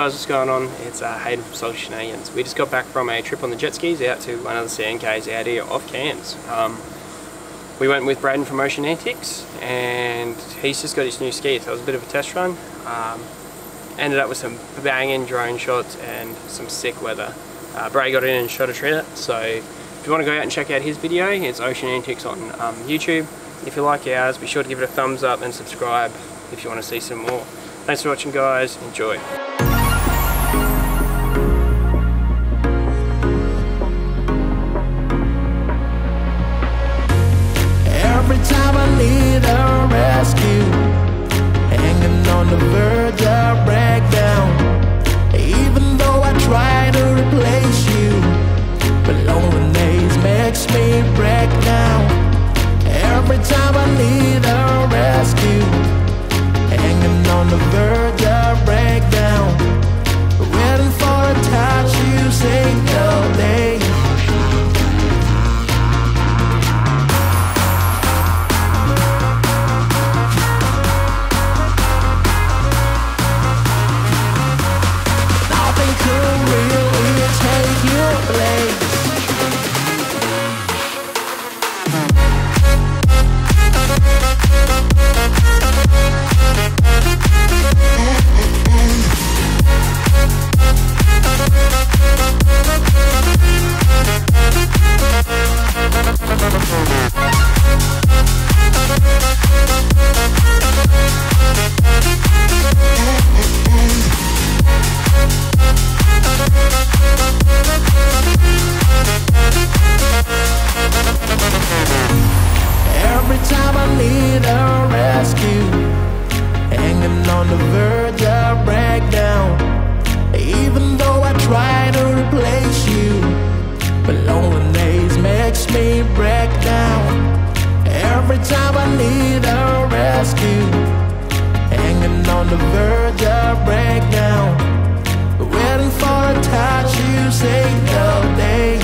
guys, what's going on? It's Hayden from Salty Shenanigans. We just got back from a trip on the JetSkis out to one of the CNKs out here off Cairns. We went with Braden from Antics, and he's just got his new ski, so it was a bit of a test run. Ended up with some banging drone shots and some sick weather. Bray got in and shot a trailer, so if you want to go out and check out his video, it's Ocean Antics on YouTube. If you like ours, be sure to give it a thumbs up and subscribe if you want to see some more. Thanks for watching, guys. Enjoy. Every time I need a rescue, hanging on the verge of breakdown. Even though I try to replace you, but loneliness makes me break down. Every time I need a rescue, hanging on the verge of breakdown, waiting for a touch, you say no day. Nothing could really take your place. Every time I need a rescue, hanging on the verge of breakdown. Even though I try to replace you, but loneliness makes me break down. Every time I need a rescue, hanging on the verge of breakdown, waiting for a touch, you say no day.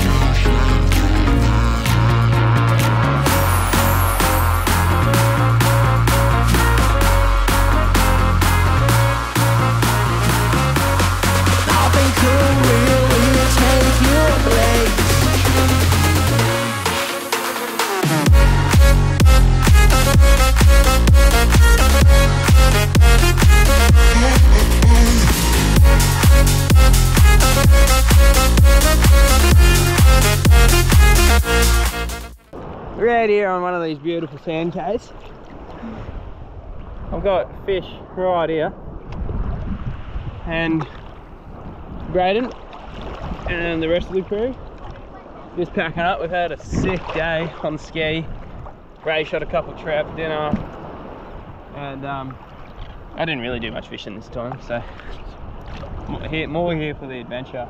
We're out here on one of these beautiful sand cays. I've got fish right here, and Braden and the rest of the crew just packing up. We've had a sick day on ski. Ray shot a couple trout for dinner, and I didn't really do much fishing this time, so more here for the adventure.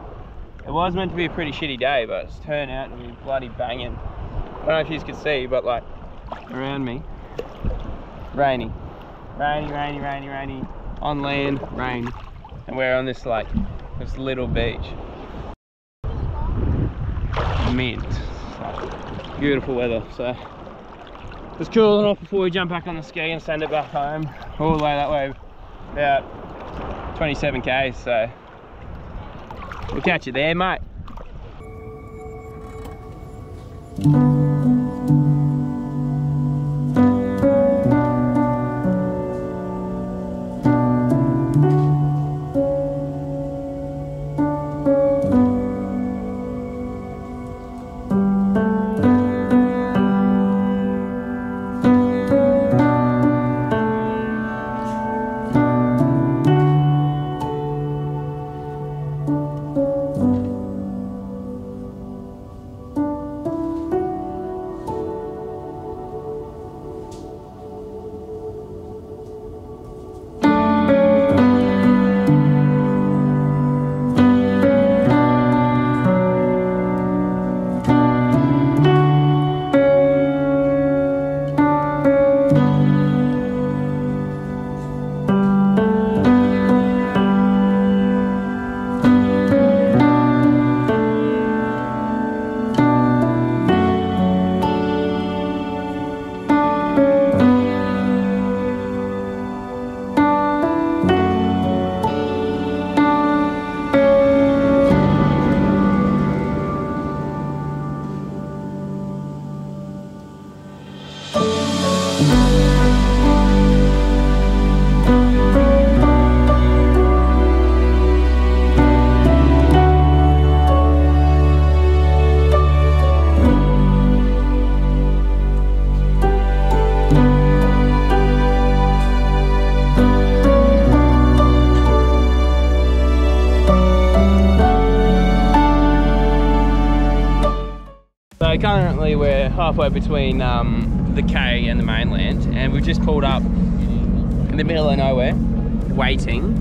It was meant to be a pretty shitty day, but it's turned out to be bloody banging. I don't know if you can see, but like around me, rainy, on land, rain, and we're on this like this little beach. Mint, like, beautiful weather. So it's cooling off before we jump back on the ski and send it back home. All the way that way, about 27 k's. So we'll catch you there, mate. currently we're halfway between the CAY and the mainland, and we've just pulled up in the middle of nowhere, waiting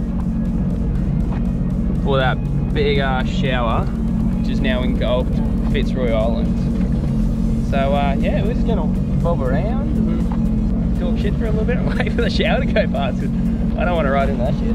for that big shower, which is now engulfed Fitzroy Island. So yeah, we're just gonna bob around and talk shit for a little bit and wait for the shower to go past. I don't want to ride in that shit.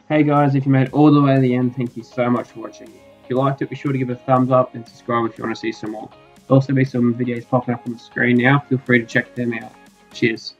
Hey guys, if you made it all the way to the end, thank you so much for watching. If you liked it, be sure to give it a thumbs up and subscribe if you want to see some more. There'll also be some videos popping up on the screen now. Feel free to check them out. Cheers.